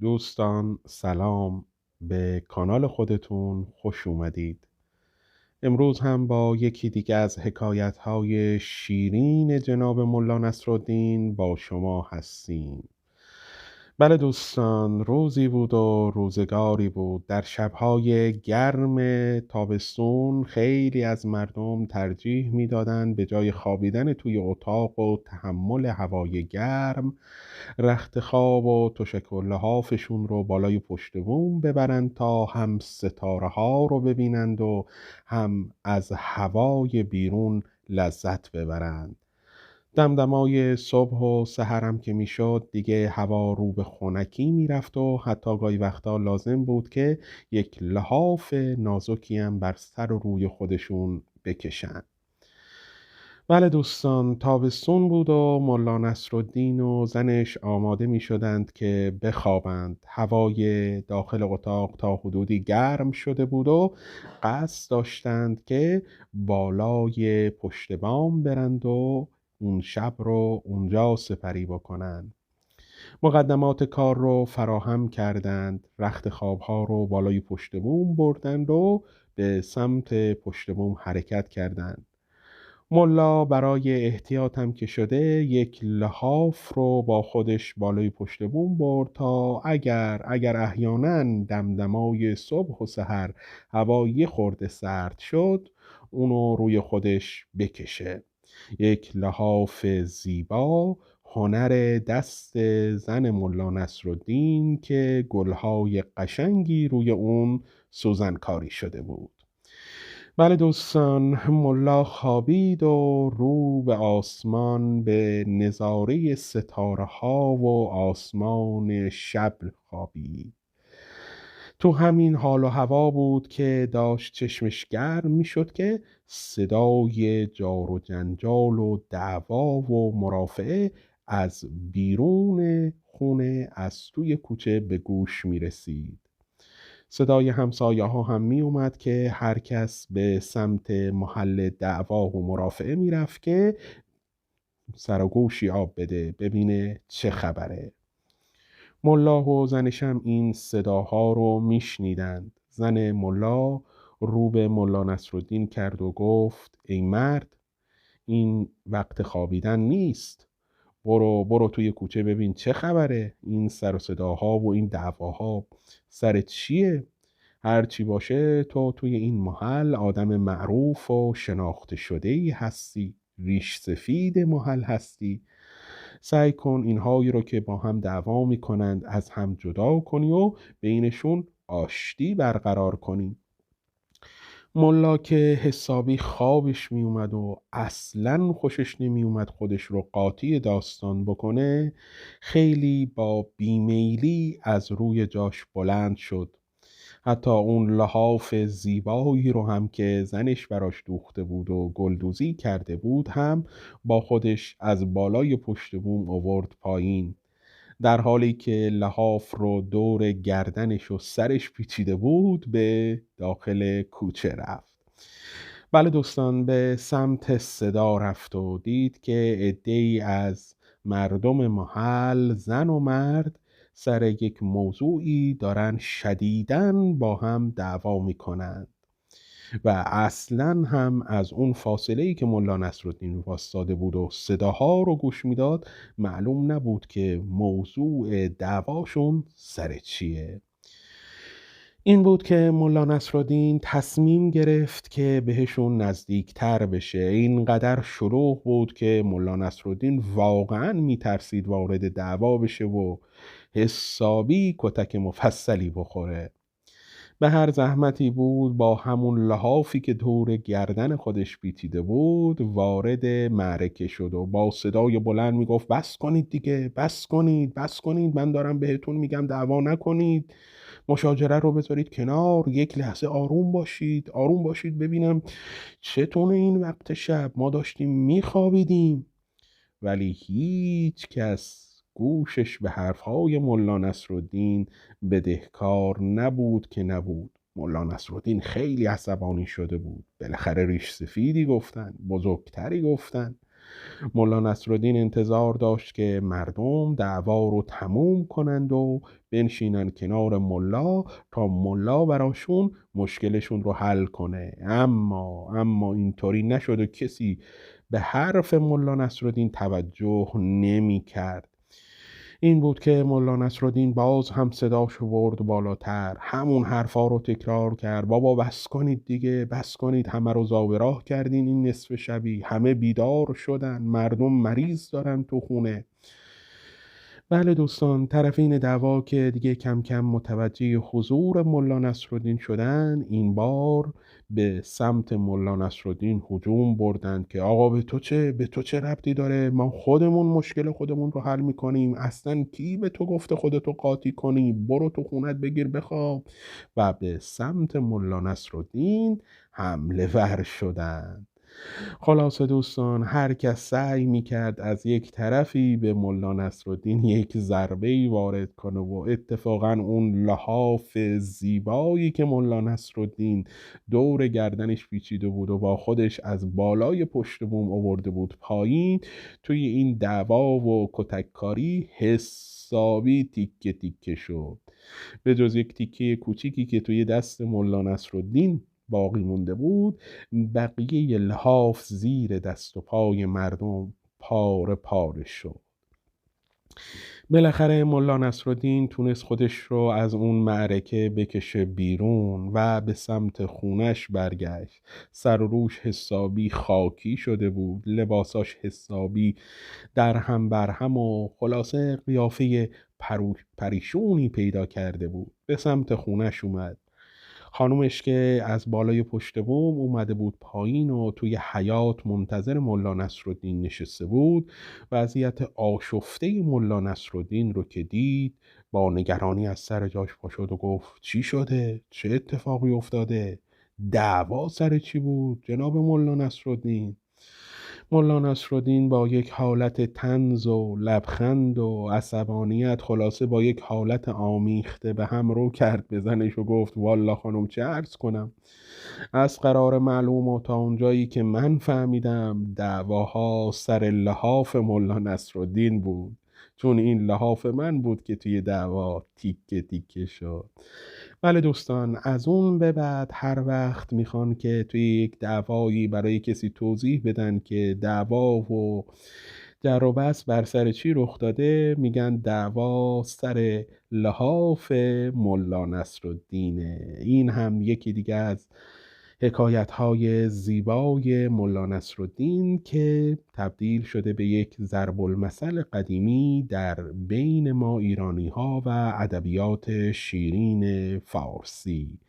دوستان سلام، به کانال خودتون خوش اومدید. امروز هم با یکی دیگه از حکایت‌های شیرین جناب ملا نصرالدین با شما هستیم. بله دوستان، روزی بود و روزگاری بود. در شب‌های گرم تابستون خیلی از مردم ترجیح می‌دادند به جای خوابیدن توی اتاق و تحمل هوای گرم، رخت خواب و تشک و لحافشون رو بالای پشت بوم ببرند تا هم ستاره ها رو ببینند و هم از هوای بیرون لذت ببرند. دمدمای صبح و سحرم که میشد دیگه هوا رو به خنکی میرفت و حتی گاهی وقتا لازم بود که یک لحاف نازکی هم بر سر و روی خودشون بکشن. بله دوستان، تابستون بود و ملا نصرالدین و زنش آماده می شدند که بخوابند. هوای داخل اتاق تا حدودی گرم شده بود و قصد داشتند که بالای پشت بام برند و اون شب رو اونجا سپری بکنند. مقدمات کار رو فراهم کردند، رخت خوابها رو بالای پشت بوم بردند و به سمت پشت بوم حرکت کردند. ملا برای احتیاطم که شده یک لحاف رو با خودش بالای پشت بوم برد تا اگر احیانا دمدمای صبح و سحر هوا یه خورده سرد شد اونو روی خودش بکشه. یک لحاف زیبا، هنر دست زن ملا نصرالدین که گلهای قشنگی روی اون سوزنکاری شده بود. بله دوستان، ملا خوابید و رو به آسمان، به نظاره ستاره ها و آسمان شب خوابید. تو همین حال و هوا بود که داشت چشمش گرم می شد که صدای جار و جنجال و دعوا و مرافعه از بیرون خونه از توی کوچه به گوش می رسید. صدای همسایه ها هم می اومد که هر کس به سمت محل دعوا و مرافعه می رفت که سر و گوشی آب بده ببینه چه خبره. ملا و زنش هم این صداها رو می شنیدند. زن ملا رو به ملا نصرالدین کرد و گفت ای مرد، این وقت خوابیدن نیست. برو توی کوچه ببین چه خبره، این سر و صداها و این دعواها سر چیه؟ هر چی باشه تو توی این محل آدم معروف و شناخته شده‌ای هستی، ریش سفید محل هستی. سعی کن اینهایی رو که با هم دعوا میکنند از هم جدا کنی و بینشون آشتی برقرار کنی. ملا که حسابی خوابش می اومد و اصلاً خوشش نمی اومد خودش رو قاطی داستان بکنه، خیلی با بیمیلی از روی جاش بلند شد. حتی اون لحاف زیبایی رو هم که زنش براش دوخته بود و گلدوزی کرده بود هم با خودش از بالای پشت بوم آورد پایین، در حالی که لحاف رو دور گردنش و سرش پیچیده بود به داخل کوچه رفت. بله دوستان، به سمت صدا رفت و دید که عده‌ای از مردم محل، زن و مرد، سر یک موضوعی دارن شدیداً با هم دعوا میکنن و اصلاً هم از اون فاصله‌ای که ملا نصرالدین واسطاده بود و صداها رو گوش میداد معلوم نبود که موضوع دعواشون سر چیه. این بود که ملا نصرالدین تصمیم گرفت که بهشون نزدیکتر بشه. اینقدر شلوغ بود که ملا نصرالدین واقعا میترسید وارد دعوا بشه و حسابی کتک مفصلی بخوره. به هر زحمتی بود با همون لحافی که دور گردن خودش پیچیده بود وارد معرکه شد و با صدای بلند میگفت بس کنید دیگه، بس کنید، بس کنید، من دارم بهتون میگم دعوا نکنید، مشاجره رو بذارید کنار، یک لحظه آروم باشید، آروم باشید ببینم چتونه این وقت شب، ما داشتیم میخوابیدیم. ولی هیچ کس گوشش به حرفهای ملا نصرالدین بدهکار نبود که نبود. ملا نصرالدین خیلی عصبانی شده بود. بالاخره ریش سفیدی گفتن، بزرگتری گفتن. ملا نصرالدین انتظار داشت که مردم دعوا رو تموم کنند و بنشینن کنار ملا تا ملا براشون مشکلشون رو حل کنه. اما اینطوری نشد و کسی به حرف ملا نصرالدین توجه نمی کرد. این بود که ملا نصرالدین باز هم صداشو برد بالاتر، همون حرفا رو تکرار کرد: بابا بس کنید دیگه، بس کنید، همه رو زاوراه کردین این نصف شبی، همه بیدار شدن، مردم مریض دارن تو خونه. بله دوستان، طرفین دعوا که دیگه کم کم متوجه حضور ملا نصرالدین شدن، این بار به سمت ملا نصرالدین هجوم بردند که آقا به تو چه ربطی داره؟ ما خودمون مشکل خودمون رو حل میکنیم، اصلا کی به تو گفته خودتو قاطی کنی؟ برو تو خونت بگیر بخواب. و به سمت ملا نصرالدین حمله ور شدند. خلاصه دوستان، هر کس سعی میکرد از یک طرفی به ملا نصرالدین یک ضربه‌ای وارد کنه و اتفاقا اون لحاف زیبایی که ملا نصرالدین دور گردنش پیچیده بود و با خودش از بالای پشت بوم آورده بود پایین، توی این دعوا و کتککاری حسابی تیکه تیکه شد. به جز یک تیکه کوچیکی که توی دست ملا نصرالدین باقی مونده بود، بقیه لحاف زیر دست و پای مردم پاره پاره شد. بالاخره ملا نصرالدین تونست خودش رو از اون معرکه بکشه بیرون و به سمت خونش برگشت. سر و روش حسابی خاکی شده بود، لباساش حسابی در هم بر هم و خلاصه قیافه پریشونی پیدا کرده بود. به سمت خونش اومد. خانومش که از بالای پشت بوم اومده بود پایین و توی حیاط منتظر ملا نصرالدین نشسته بود، وضعیت آشفته ملا نصرالدین رو که دید، با نگرانی از سر جاش پا شد و گفت: چی شده؟ چه اتفاقی افتاده؟ دعوا سر چی بود جناب ملا نصرالدین؟ ملا نصرالدین با یک حالت طنز و لبخند و عصبانیت، خلاصه با یک حالت آمیخته به هم رو کرد به زنش و گفت: والا خانم چه عرض کنم، از قرار معلوم و تا اونجایی که من فهمیدم دعواها سر لحاف ملا نصرالدین بود، چون این لحاف من بود که توی دعوا تیکه تیکه شد. بله دوستان، از اون به بعد هر وقت میخوان که توی یک دعوایی برای کسی توضیح بدن که دعوا و در و بس بر سر چی رخ داده، میگن دعوا سر لحاف ملا نصرالدینه. این هم یکی دیگه از حکایت‌های زیبای ملا نصرالدین که تبدیل شده به یک ضرب المثل قدیمی در بین ما ایرانی‌ها و ادبیات شیرین فارسی.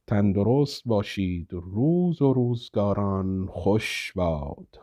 تندرست باشید، روز و روزگاران خوش باد.